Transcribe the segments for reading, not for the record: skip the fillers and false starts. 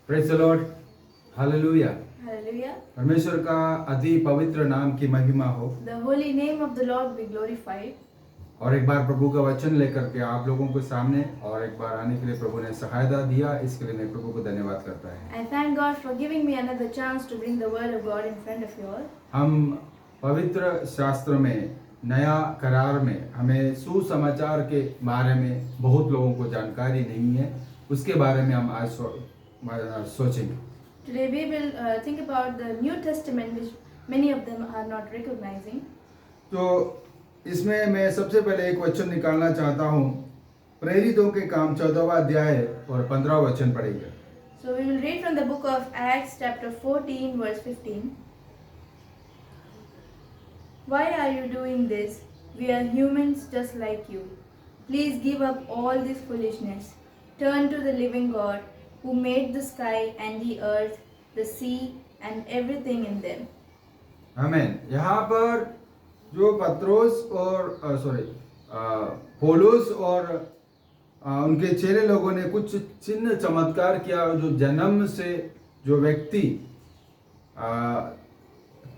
Praise the Lord, hallelujah. Hallelujah. परमेश्वर का अति पवित्र नाम की महिमा हो। The holy name of the Lord be glorified. और एक बार प्रभु का वचन लेकर के आप लोगों के सामने और एक बार आने के लिए प्रभु ने सहायता दिया, इसके लिए मैं प्रभु को धन्यवाद करता है। I thank God for giving me another chance to bring the word of God in front of you all. हम पवित्र शास्त्र में नया करार में हमें सुसमाचार के बारे में बहुत लोगों को जानकारी नहीं है, उसके बारे में हम आज सोचेंगे। Today we will think about the New Testament, which many of them are not recognizing. तो इसमें मैं सबसे पहले एक वचन निकालना चाहता हूँ। प्रेरितों के काम 14वां अध्याय और 15वां वचन पढ़ेंगे। So we will read from the book of Acts chapter 14 verse 15. Why are you doing this? We are humans just like you. Please give up all this foolishness. Turn to the living God who made the sky and the earth, the sea and everything in them. आमेन। यहाँ पर जो पत्रोस और पौलुस और उनके चेले लोगों ने कुछ चिन्ह चमत्कार किया। जो जन्म से जो व्यक्ति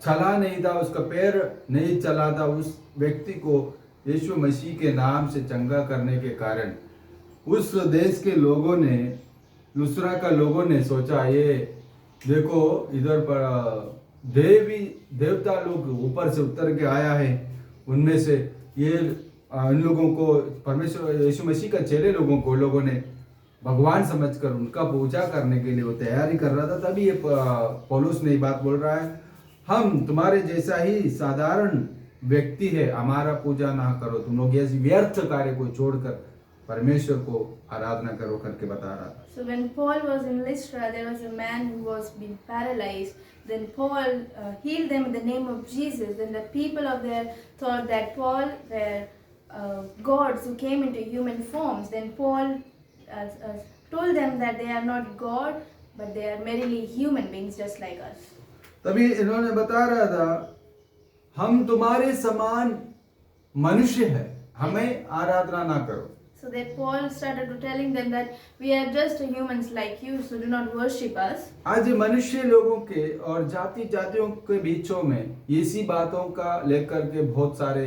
चला नहीं था, उसका पैर नहीं चला था, उस व्यक्ति को यीशु मसीह के नाम से चंगा करने के कारण उस देश के लोगों ने, लुस्रा का लोगों ने सोचा, ये देखो इधर पर देवता लोग ऊपर से उतर के आया है, उनमें से ये इन लोगों को परमेश्वर यीशु मसीह का चेले लोगों को लोगों ने भगवान समझकर उनका पूजा करने के लिए वो तैयारी कर रहा था। तभी ये पौलुस ने बात बोल रहा है, हम तुम्हारे जैसा ही साधारण व्यक्ति है, हमारा पूजा ना करो, तुम लोग ऐसे व्यर्थ कार्य को छोड़कर परमेश्वर को आराधना करो करके बता रहा था। So when Paul was in Lystra, there was a man who was being paralyzed. Then Paul healed them in the name of Jesus. Then the people of there thought that Paul were gods who came into human forms. Then Paul told them that they are not God, but they are merely human beings just like us. तभी इन्होंने बता रहा था, हम तुम्हारे समान मनुष्य है, हमें आराधना ना करो। So that Paul started to telling them that we are just humans like you, so do not worship us. आज मनुष्य लोगों के और जातियों के बीचों में इसी बातों का लेकर के बहुत सारे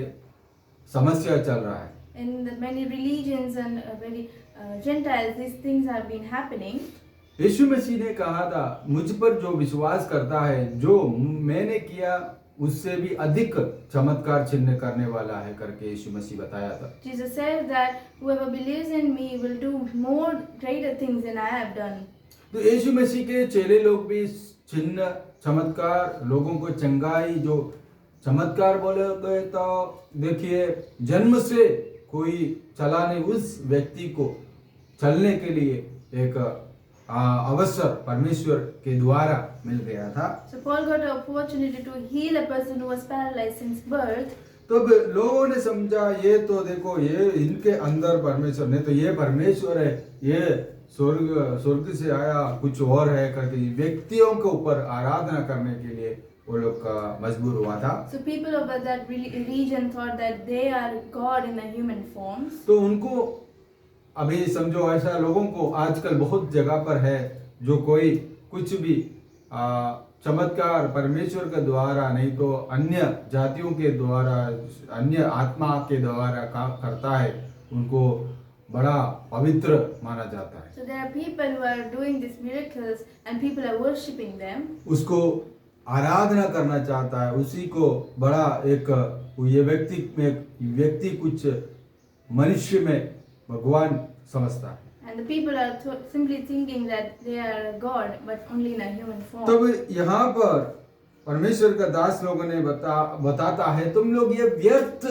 समस्या चल रहा है। In the many religions and very Gentiles, these things have been happening. यीशु मसीह ने कहा था, मुझ पर जो विश्वास करता है, जो मैंने किया उससे भी अधिक चमत्कार चिन्ह करने वाला है करके यीशु मसीह बताया था। Jesus says that whoever believes in me will do more greater things than I have done. तो यीशु मसीह के चेले लोग भी चिन्ह चमत्कार, लोगों को चंगाई, जो चमत्कार बोले गए तो देखिए जन्म से कोई चला नहीं, उस व्यक्ति को चलने के लिए एक अवसर परमेश्वर के द्वारा मिल गया था। So Paul got an opportunity to heal a person who was paralyzed since birth. तब लोगों ने समझा, ये तो देखो ये इनके अंदर परमेश्वर नहीं तो ये परमेश्वर है, ये स्वर्ग से आया कुछ और है करके व्यक्तियों के ऊपर आराधना करने के लिए वो लोग का मजबूर हुआ था। So people of that region thought that they are God in a human form. तो उनको अभी समझो ऐसा लोगों को आजकल बहुत जगह पर है, जो कोई कुछ भी चमत्कार परमेश्वर के द्वारा नहीं तो अन्य जातियों के द्वारा, अन्य आत्मा के द्वारा करता है, उनको बड़ा पवित्र माना जाता है। So there are people who are doing these miracles and people are worshipping them. उसको आराधना करना चाहता है, उसी को बड़ा एक ये व्यक्ति कुछ मनुष्य में भगवान समझता है। And the people are simply thinking that they are a God, but only in a human form. तब यहाँ पर परमेश्वर का दास लोगों ने बताता है, तुम लोग ये व्यर्थ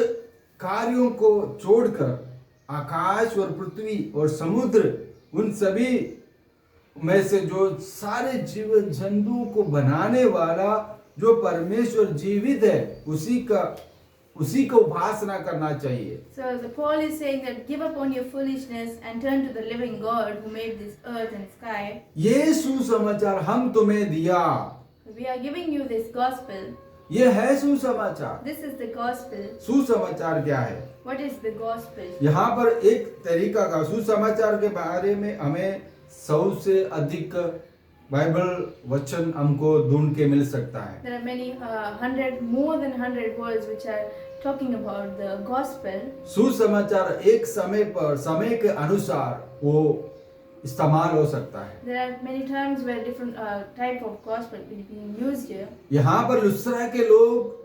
कार्यों को छोड़कर आकाश और पृथ्वी और समुद्र, उन सभी में से जो सारे जीव जंतुओं को बनाने वाला जो परमेश्वर जीवित है, उसी को उपासना करना चाहिए। So the Paul is saying that give up on your foolishness and turn to the living God who made this earth and sky. ये सुसमाचार हम तुम्हें दिया। We are giving you this gospel. ये है सुसमाचार। This is the gospel. सुसमाचार क्या है? What is the gospel? यहाँ पर एक तरीका का सुसमाचार के बारे में हमें 100 से अधिक बाइबल वचन हमको ढूंढ के मिल सकता है। There are many more than 100 words which are talking about the gospel. सुसमाचार एक समय पर समय के अनुसार वो इस्तेमाल हो सकता है। There are many times where different type of gospel is being used here. यहाँ पर लुस्त्रा के लोग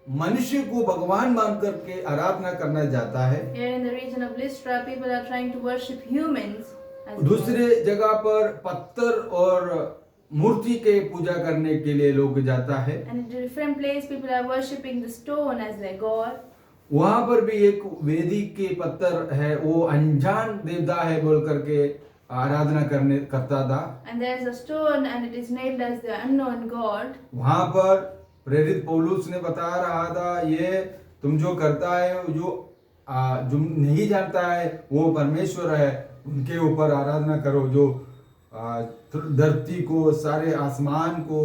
मनुष्य को भगवान मान करके आराधना करना जाता है। Here in the region of Lystra, people are trying to worship humans as दूसरे जगह पर पत्थर और मूर्ति के पूजा करने के लिए लोग जाता है। And in a different place, people are worshipping the stone as their god. वहां पर भी एक वेदी के पत्थर है, वो अनजान देवता है बोल करके आराधना करता था। And there is a stone and it is named as the unknown god. वहां पर प्रेरित पौलुस ने बता रहा था, ये तुम जो करता है, जो नहीं जानता है वो परमेश्वर है, उनके ऊपर आराधना करो। जो धरती को, सारे आसमान को,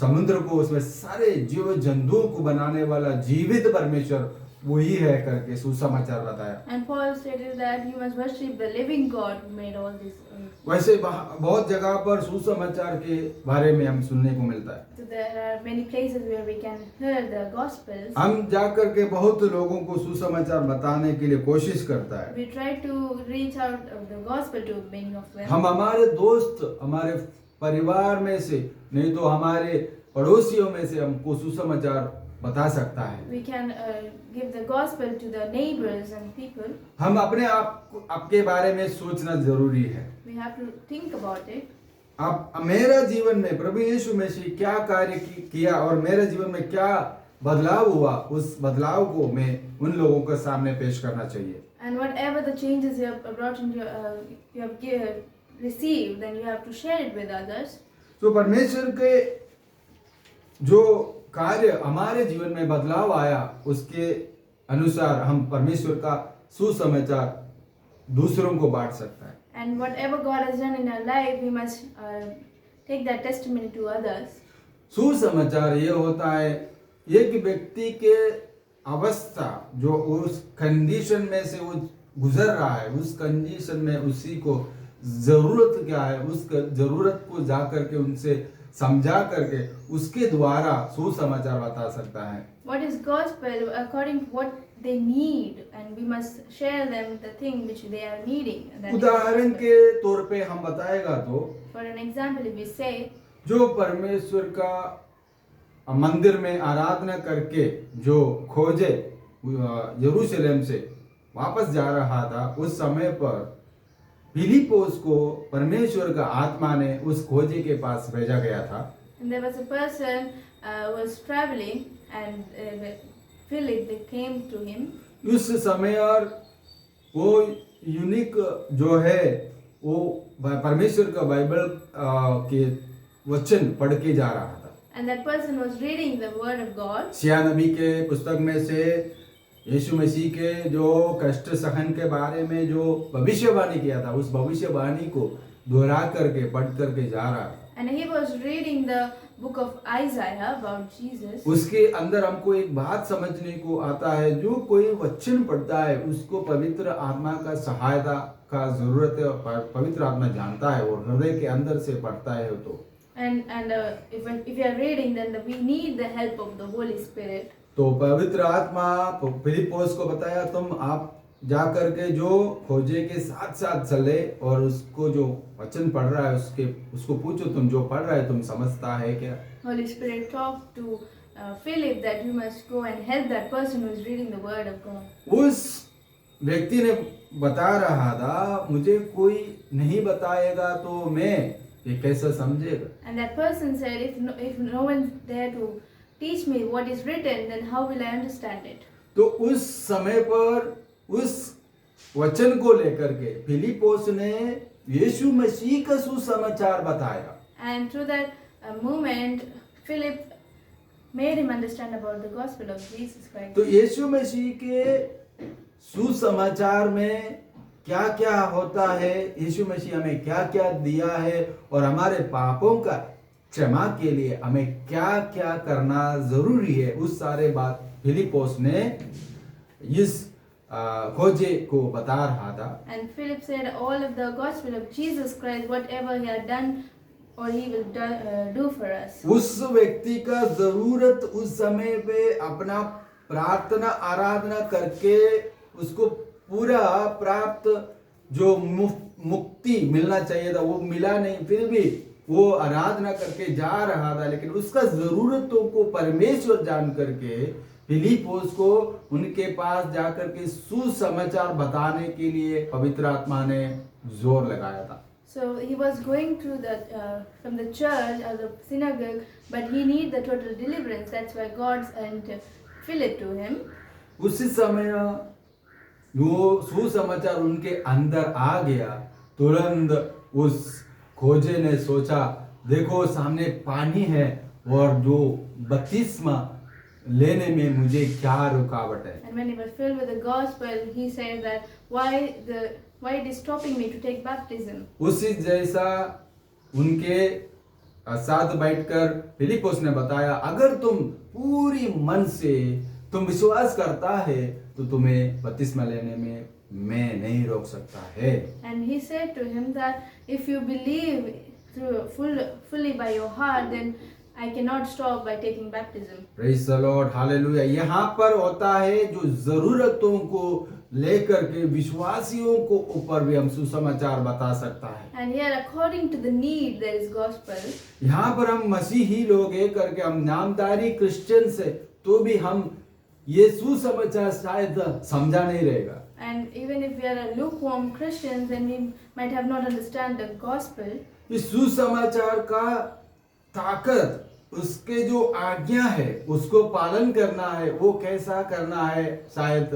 समुद्र को, उसमें सारे जीव जंतुओं को बनाने वाला जीवित परमेश्वर वही है करके सुसमाचार बताया। And Paul stated that you must worship the living God who made all this earth. वैसे बहुत जगह पर सुसमाचार के बारे में हम सुनने को मिलता है। So there are many places where we can hear the gospels. हम जाकर के बहुत लोगों को सुसमाचार बताने के लिए कोशिश करता है। We try to reach out of the gospel to many of them. हम हमारे दोस्त, हमारे परिवार में से, नहीं तो हमारे पड़ोसियों में से हमको सुसमाचार बता सकता है। We can give the gospel to the neighbors and people. हम अपने आपके बारे में सोचना जरूरी है। We have to think about it. अब मेरा जीवन में प्रभु यीशु मसीह क्या कार्य किया और मेरे जीवन में क्या बदलाव हुआ, उस बदलाव को मैं उन लोगों के सामने पेश करना चाहिए। And whatever the changes you have brought into you have received, then you have to share it with others. तो परमेश्वर के जो कार्य हमारे जीवन में बदलाव आया, उसके अनुसार हम परमेश्वर का सुसमाचार दूसरों को बांट सकता है। And whatever God has done in our life, we must take that testimony to others. सुसमाचार ये होता है, एक व्यक्ति के अवस्था जो उस कंडीशन में से वो गुजर रहा है, उस कंडीशन में उसी को जरूरत क्या है, उस जरूरत को जा करके उनसे समझा करके उसके द्वारा सुसमाचार बता सकता है। What is gospel according to what they need, and we must share them the thing which they are needing. उदाहरण के तौर पे हम बताएगा तो, for an example, if we say, जो परमेश्वर का मंदिर में आराधना करके जो खोजे यरूशलेम से वापस जा रहा था, उस समय पर फिलिपोस को परमेश्वर का आत्मा ने उस खोजे के पास भेजा गया था। and there was a person was traveling and Philip, they came to him. उस समय और वो यूनिक जो है वो परमेश्वर का बाइबल के वचन पढ़ के जा रहा था। And that person was reading the word of God. शिया नबी के पुस्तक में से यीशु मसीह के जो कष्ट सहन के बारे में जो भविष्यवाणी किया था, उस भविष्यवाणी को दोहरा करके पढ़ करके जा रहा था। And he was reading the book of Isaiah about Jesus. उसके अंदर हमको एक बात समझने को आता है, जो कोई वचन पढ़ता है उसको पवित्र आत्मा का सहायता का जरूरत है। पवित्र आत्मा जानता है और हृदय के अंदर से पढ़ता है तो। And if you are reading, then we need the help of the Holy Spirit. तो पवित्र आत्मा फिलिपोस को बताया, तुम आप जा करके जो खोजे के साथ साथ चले और उसको जो वचन पढ़ रहा है उसको पूछो, तुम जो पढ़ रहा है तुम समझता है क्या? Holy Spirit talked to Philip that you must go and help that person who is reading the word of God. उस व्यक्ति ने बता रहा था, मुझे कोई नहीं बताएगा तो मैं ये कैसे समझेगा? And that person said, if no one there to teach me what is written, then how will I understand it? तो उस समय पर उस वचन को लेकर के फिलिपोस ने यीशु मसीह का सुसमाचार बताया। And through that moment, Philip made him understand about the gospel of Jesus Christ. तो यीशु मसीह के सुसमाचार में क्या क्या होता है, यीशु मसीह हमें क्या क्या दिया है और हमारे पापों का क्षमा के लिए हमें क्या क्या करना जरूरी है, उस सारे बात फिलिपोस ने इस खोजे को बता रहा था। And Philip said all of the gospel of Jesus Christ, whatever he had done or He will do for us. उस व्यक्ति का जरूरत उस समय पे अपना प्रार्थना आराधना करके उसको पूरा प्राप्त जो मुक्ति मिलना चाहिए था वो मिला नहीं, फिर भी वो आराधना करके जा रहा था, लेकिन उसका जरूरतों को परमेश्वर जान करके फिलिप्पोस को उनके पास जाकर के सुसमाचार बताने के लिए पवित्र आत्मा ने जोर लगाया था। So he was going through from the church or the synagogue, but he need the total deliverance. That's why God sent Philip to him. उसी समय वो सुसमाचार उनके अंदर आ गया, तुरंत उस खोजे ने सोचा देखो सामने पानी है और जो बपतिस्मा लेने में मुझे क्या रुकावट है। And when he was filled with the gospel, he said that why it is stopping me to take baptism. उसी जैसा उनके साथ बैठकर फिलिप्पोस ने बताया अगर तुम पूरी मन से तुम विश्वास करता है तो तुम्हें बपतिस्मा लेने में मैं नहीं रोक सकता है। And he said to him that if you believe fully by your heart, then I cannot stop by taking baptism. Praise the Lord, hallelujah। यहाँ पर होता है जो जरूरतों को लेकर के विश्वासियों को ऊपर भी हम सुसमाचार बता सकता है। And here according to the need there is gospel. यहाँ पर हम मसीही लोग है करके हम नामधारी क्रिश्चियन से तो भी हम ये सुसमाचार शायद समझा नहीं रहेगा। And even if we are a lukewarm Christians, then we might have not understand the gospel. इस सुसमाचार का ताकत उसके जो आज्ञा है उसको पालन करना है, वो कैसा करना है शायद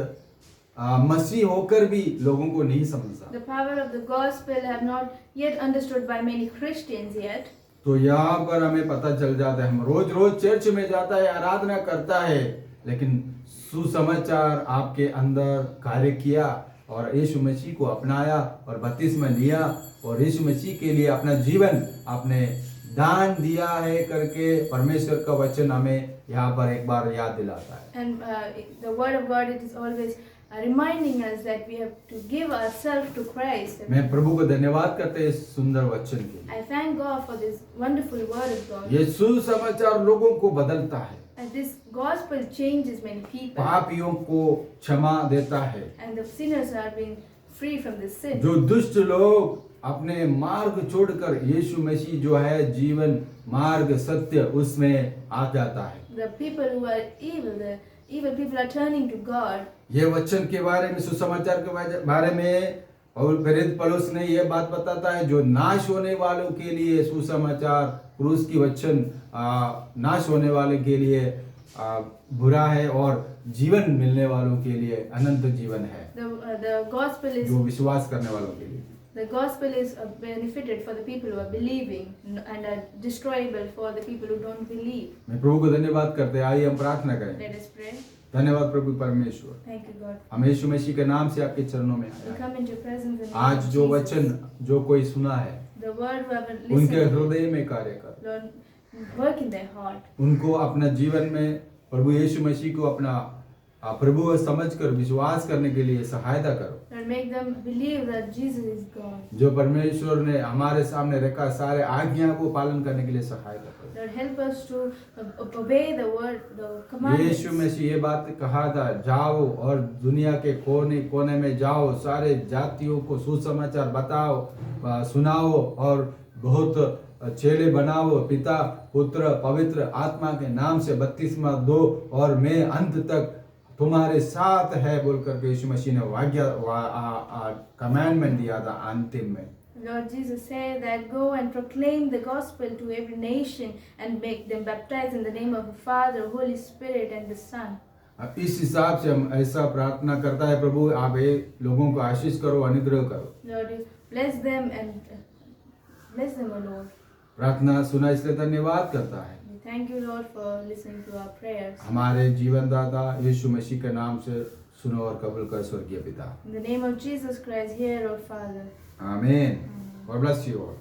मसीह होकर भी लोगों को नहीं समझा। The power of the gospel have not yet understood by many Christians yet. तो यहाँ पर हमें पता चल जाता है, हम रोज रोज चर्च में जाता है, आराधना करता है, लेकिन सुसमाचार आपके अंदर कार्य किया और यीशु मसीह को अपनाया और बपतिस्मा लिया और यीशु मसीह के लिए अपना जीवन आपने दान दिया है करके परमेश्वर का वचन हमें यहाँ पर एक बार याद दिलाता है। And the word of God, it is always reminding us that we have to give ourselves to Christ. मैं प्रभु को धन्यवाद करते हैं इस सुंदर वचन के लिए। I thank God for this wonderful word of God. ये सुसमाचार लोगों को बदलता है, And this gospel changes many people. पापियों को क्षमा देता है, And the sinners are being free from this sin. जो दुष्ट लोग अपने मार्ग छोड़कर यीशु मसीह जो है जीवन मार्ग सत्य उसमें आ जाता है। The people who are evil, the evil people are turning to God. ये वचन के बारे में सुसमाचार के बारे में और प्रेरित पौलुस ने ये बात बताता है जो नाश होने वालों के लिए सुसमाचार क्रूस की वचन नाश होने वाले के लिए बुरा है और जीवन मिलने वालों के लिए अनंत जीवन है। The gospel is जो विश्वास करने वालों के लिए the gospel is benefited for the people who are believing and are destroyable for the people who don't believe. मैं प्रभु को धन्यवाद करते हैं। आइए हम प्रार्थना करें। Let us pray. धन्यवाद प्रभु परमेश्वर, Thank you, God. हम यीशु मसीह के नाम से आपके चरणों में We आए come into your presence and आज जो वचन जो कोई सुना है the word we have उनके listened, हृदय में कार्य कर, Lord, work in their heart. उनको अपना जीवन में प्रभु यीशु मसीह को अपना प्रभु समझकर विश्वास करने के लिए सहायता करो। Lord, make them believe that Jesus is God. जो परमेश्वर ने हमारे सामने रखा सारे आज्ञा को पालन करने के लिए सहायता करो। Lord, help us to obey the word, the commandments. यीशु मसीह ये बात कहा था, जाओ और दुनिया के कोने कोने में जाओ, सारे जातियों को सुसमाचार बताओ, सुनाओ और बहुत चेले बनाओ, पिता पुत्र पवित्र आत्मा के नाम से बपतिस्मा दो और मैं अंत तक तुम्हारे साथ है बोल करके यीशु मसीह ने कमांडमेंट दिया था अंतिम में। Lord Jesus said that go and proclaim the gospel to every nation and make them baptized in the name of the Father, Holy Spirit and the Son. इस हिसाब से हम ऐसा प्रार्थना करता है प्रभु आप ये लोगों को आशीष करो, अनुग्रह करो। Lord, you bless them and bless them, O Lord. प्रार्थना सुना इसलिए धन्यवाद करता है। We thank you, Lord, for listening to our prayers. हमारे जीवन दाता यीशु मसीह के नाम से सुनो और कबूल कर स्वर्गीय पिता। In the name of Jesus Christ, hear, O Father. आमीन। God bless you all.